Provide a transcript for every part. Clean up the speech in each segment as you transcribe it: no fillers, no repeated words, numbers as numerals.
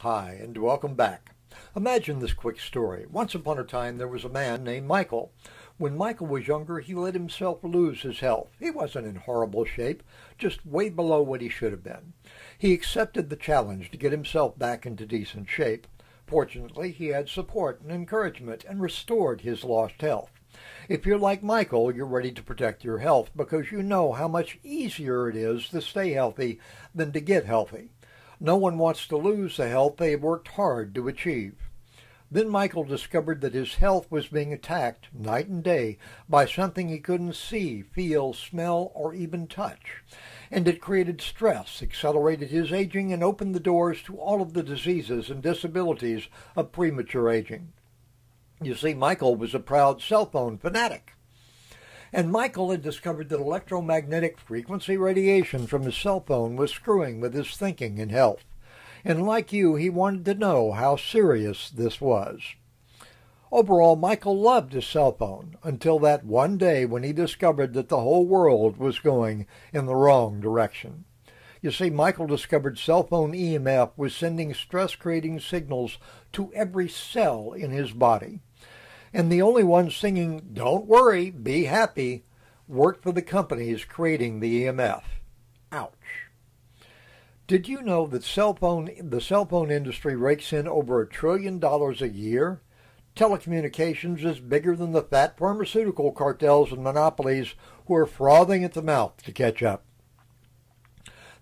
Hi, and welcome back. Imagine this quick story. Once upon a time, there was a man named Michael. When Michael was younger, he let himself lose his health. He wasn't in horrible shape, just way below what he should have been. He accepted the challenge to get himself back into decent shape. Fortunately, he had support and encouragement and restored his lost health. If you're like Michael, you're ready to protect your health because you know how much easier it is to stay healthy than to get healthy. No one wants to lose the health they have worked hard to achieve. Then Michael discovered that his health was being attacked night and day by something he couldn't see, feel, smell, or even touch. And it created stress, accelerated his aging, and opened the doors to all of the diseases and disabilities of premature aging. You see, Michael was a proud cell phone fanatic. And Michael had discovered that electromagnetic frequency radiation from his cell phone was screwing with his thinking and health. And like you, he wanted to know how serious this was. Overall, Michael loved his cell phone until that one day when he discovered that the whole world was going in the wrong direction. You see, Michael discovered cell phone EMF was sending stress-creating signals to every cell in his body. And the only ones singing, "Don't worry, be happy," worked for the companies creating the EMF. Ouch. Did you know that the cell phone industry rakes in over $1 trillion a year? Telecommunications is bigger than the fat pharmaceutical cartels and monopolies who are frothing at the mouth to catch up.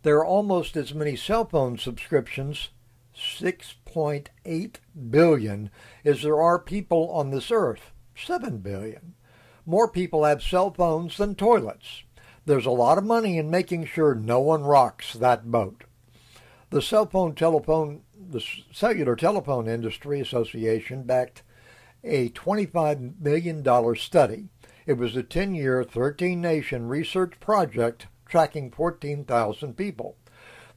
There are almost as many cell phone subscriptions, 6.8 billion, as there are people on this earth, 7 billion. More people have cell phones than toilets. There's a lot of money in making sure no one rocks that boat. The Cellular Telephone Industry Association backed a $25 million study. It was a 10-year, 13-nation research project tracking 14,000 people.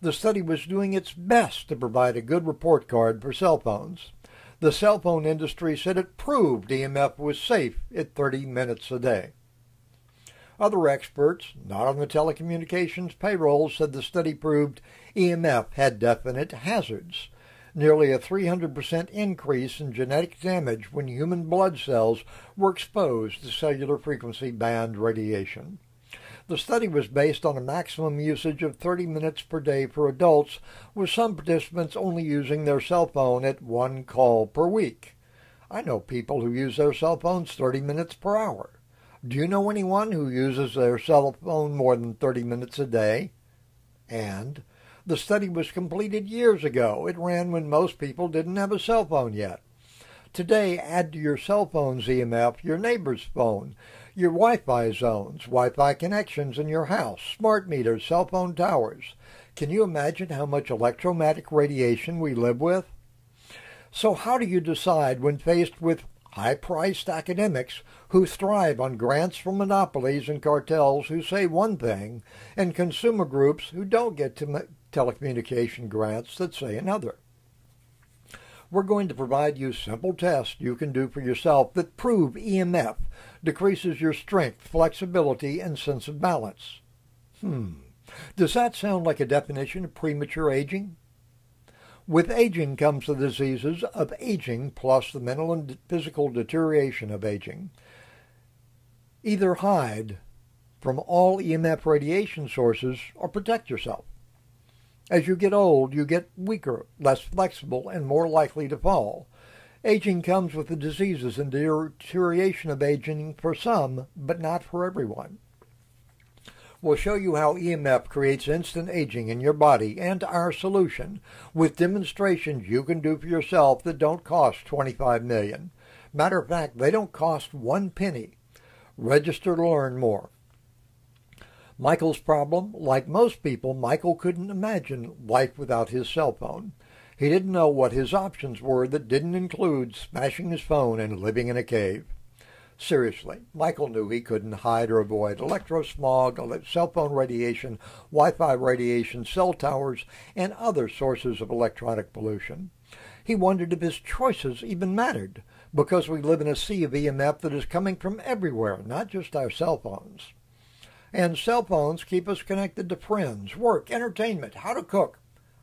The study was doing its best to provide a good report card for cell phones. The cell phone industry said it proved EMF was safe at 30 minutes a day. Other experts, not on the telecommunications payroll, said the study proved EMF had definite hazards. Nearly a 300% increase in genetic damage when human blood cells were exposed to cellular frequency band radiation. The study was based on a maximum usage of 30 minutes per day for adults, with some participants only using their cell phone at one call per week. I know people who use their cell phones 30 minutes per hour. Do you know anyone who uses their cell phone more than 30 minutes a day? And the study was completed years ago. It ran when most people didn't have a cell phone yet. Today, add to your cell phone's EMF your neighbor's phone, your Wi-Fi zones, Wi-Fi connections in your house, smart meters, cell phone towers. Can you imagine how much electromagnetic radiation we live with? So how do you decide when faced with high-priced academics who thrive on grants from monopolies and cartels who say one thing, and consumer groups who don't get telecommunication grants that say another? We're going to provide you simple tests you can do for yourself that prove EMF decreases your strength, flexibility, and sense of balance. Does that sound like a definition of premature aging? With aging comes the diseases of aging plus the mental and physical deterioration of aging. Either hide from all EMF radiation sources or protect yourself. As you get old, you get weaker, less flexible, and more likely to fall. Aging comes with the diseases and deterioration of aging for some, but not for everyone. We'll show you how EMF creates instant aging in your body and our solution with demonstrations you can do for yourself that don't cost $25 million. Matter of fact, they don't cost 1 penny. Register to learn more. Michael's problem, like most people, Michael couldn't imagine life without his cell phone. He didn't know what his options were that didn't include smashing his phone and living in a cave. Seriously, Michael knew he couldn't hide or avoid electrosmog, cell phone radiation, Wi-Fi radiation, cell towers, and other sources of electronic pollution. He wondered if his choices even mattered, because we live in a sea of EMF that is coming from everywhere, not just our cell phones. And cell phones keep us connected to friends, work, entertainment, how to cook.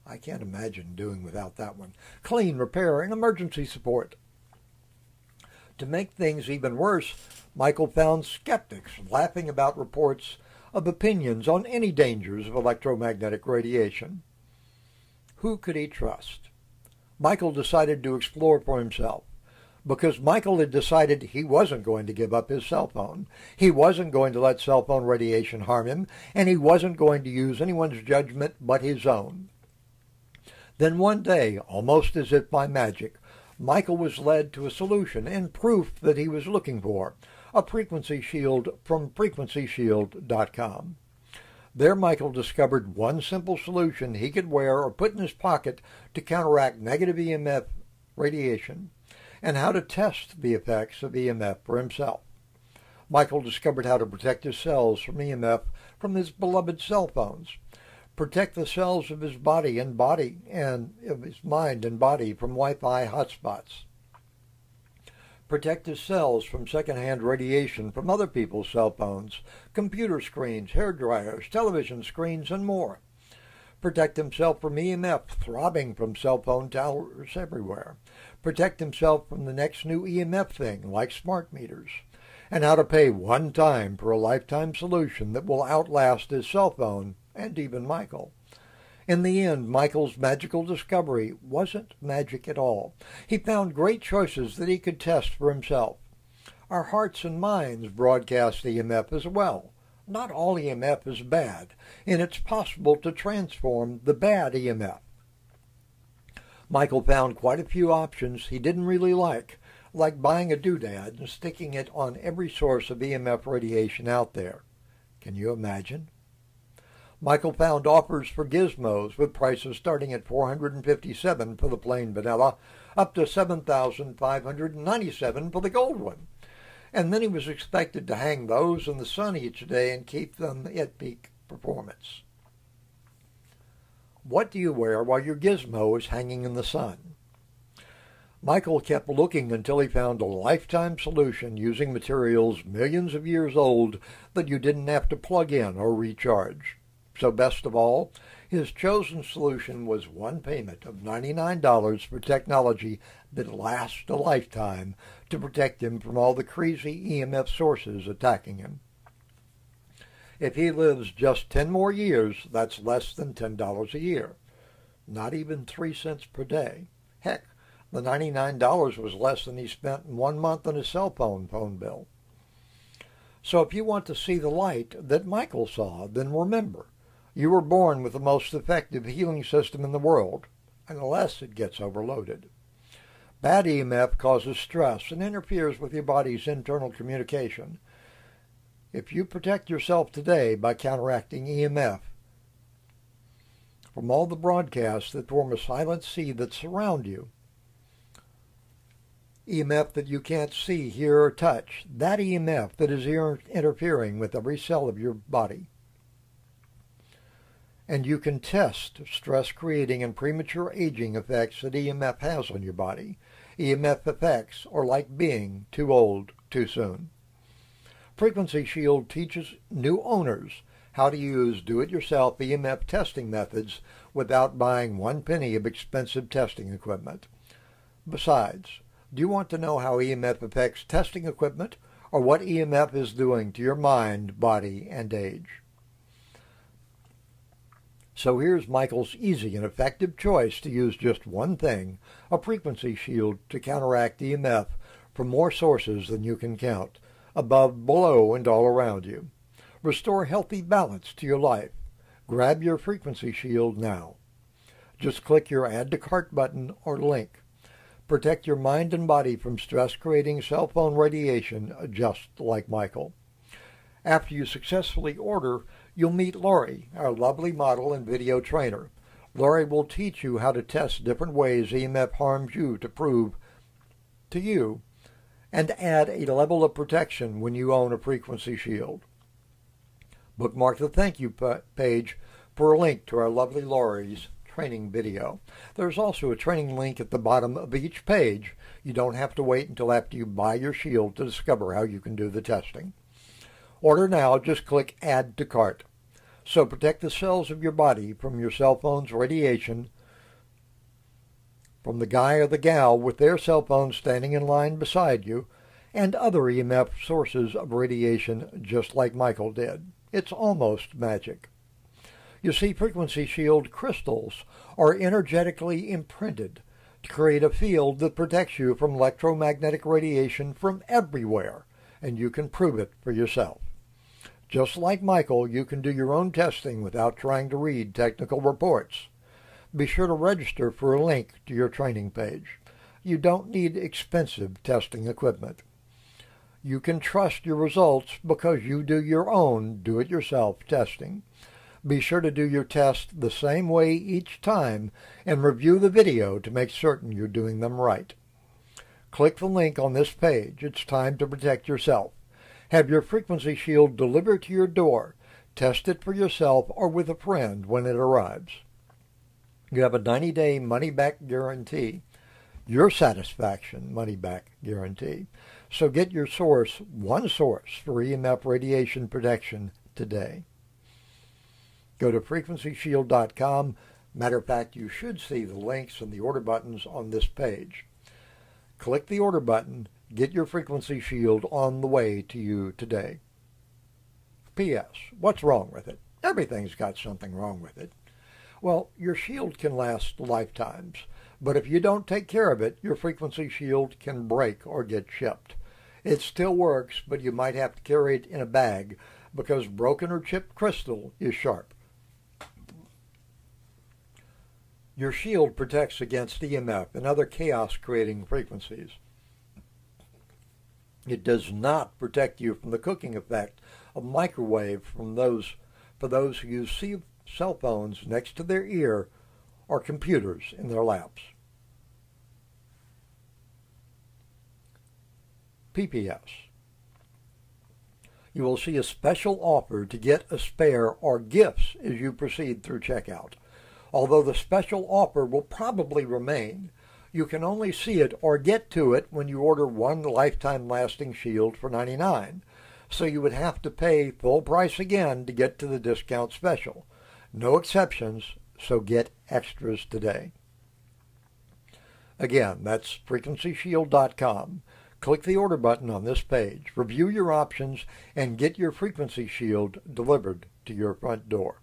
I can't imagine doing without that one. Clean, repair, and emergency support. To make things even worse, Michael found skeptics laughing about reports of opinions on any dangers of electromagnetic radiation. Who could he trust? Michael decided to explore for himself, because Michael had decided he wasn't going to give up his cell phone. He wasn't going to let cell phone radiation harm him, and he wasn't going to use anyone's judgment but his own. Then one day, almost as if by magic, Michael was led to a solution and proof that he was looking for, a frequency shield from frequencyshield.com. There Michael discovered one simple solution he could wear or put in his pocket to counteract negative EMF radiation, and how to test the effects of EMF for himself. Michael discovered how to protect his cells from EMF from his beloved cell phones, protect the cells of his body and of his mind and body from Wi-Fi hotspots, protect his cells from secondhand radiation from other people's cell phones, computer screens, hair dryers, television screens, and more. Protect himself from EMF throbbing from cell phone towers everywhere. Protect himself from the next new EMF thing, like smart meters. And how to pay one time for a lifetime solution that will outlast his cell phone and even Michael. In the end, Michael's magical discovery wasn't magic at all. He found great choices that he could test for himself. Our hearts and minds broadcast EMF as well. Not all EMF is bad, and it's possible to transform the bad EMF. Michael found quite a few options he didn't really like buying a doodad and sticking it on every source of EMF radiation out there. Can you imagine? Michael found offers for gizmos with prices starting at $457 for the plain vanilla, up to $7,597 for the gold one. And then he was expected to hang those in the sun each day and keep them at peak performance. What do you wear while your gizmo is hanging in the sun? Michael kept looking until he found a lifetime solution using materials millions of years old that you didn't have to plug in or recharge. So best of all, his chosen solution was one payment of $99 for technology that lasts a lifetime to protect him from all the crazy EMF sources attacking him. If he lives just 10 more years, that's less than $10 a year. Not even 3 cents per day. Heck, the $99 was less than he spent in 1 month on his cell phone bill. So if you want to see the light that Michael saw, then remember, you were born with the most effective healing system in the world, unless it gets overloaded. Bad EMF causes stress and interferes with your body's internal communication. If you protect yourself today by counteracting EMF from all the broadcasts that form a silent sea that surround you, EMF that you can't see, hear, or touch, that EMF that is interfering with every cell of your body, and you can test stress-creating and premature aging effects that EMF has on your body. EMF effects are like being too old too soon. Frequency Shield teaches new owners how to use do-it-yourself EMF testing methods without buying 1 penny of expensive testing equipment. Besides, do you want to know how EMF affects testing equipment, or what EMF is doing to your mind, body, and age? So here's Michael's easy and effective choice to use just one thing, a frequency shield to counteract EMF from more sources than you can count, above, below, and all around you. Restore healthy balance to your life. Grab your frequency shield now. Just click your Add to Cart button or link. Protect your mind and body from stress-creating cell phone radiation just like Michael. After you successfully order, you'll meet Lori, our lovely model and video trainer. Lori will teach you how to test different ways EMF harms you to prove to you and add a level of protection when you own a frequency shield. Bookmark the thank you page for a link to our lovely Lori's training video. There's also a training link at the bottom of each page. You don't have to wait until after you buy your shield to discover how you can do the testing. Order now. Just click Add to Cart. So protect the cells of your body from your cell phone's radiation, from the guy or the gal with their cell phone standing in line beside you, and other EMF sources of radiation just like Michael did. It's almost magic. You see, frequency shield crystals are energetically imprinted to create a field that protects you from electromagnetic radiation from everywhere, and you can prove it for yourself. Just like Michael, you can do your own testing without trying to read technical reports. Be sure to register for a link to your training page. You don't need expensive testing equipment. You can trust your results because you do your own do-it-yourself testing. Be sure to do your test the same way each time and review the video to make certain you're doing them right. Click the link on this page. It's time to protect yourself. Have your frequency shield delivered to your door. Test it for yourself or with a friend when it arrives. You have a 90-day money-back guarantee, your satisfaction money-back guarantee. So get your source, one source for EMF radiation protection today. Go to frequencyshield.com. Matter of fact, you should see the links and the order buttons on this page. Click the order button. Get your frequency shield on the way to you today. P.S. What's wrong with it? Everything's got something wrong with it. Well, your shield can last lifetimes, but if you don't take care of it, your frequency shield can break or get chipped. It still works, but you might have to carry it in a bag because broken or chipped crystal is sharp. Your shield protects against EMF and other chaos-creating frequencies. It does not protect you from the cooking effect of microwave for those who use cell phones next to their ear or computers in their laps. PPS. You will see a special offer to get a spare or gifts as you proceed through checkout. Although the special offer will probably remain, you can only see it or get to it when you order one lifetime lasting shield for $99. So you would have to pay full price again to get to the discount special. No exceptions, so get extras today. Again, that's frequencyshield.com. Click the order button on this page, review your options, and get your frequency shield delivered to your front door.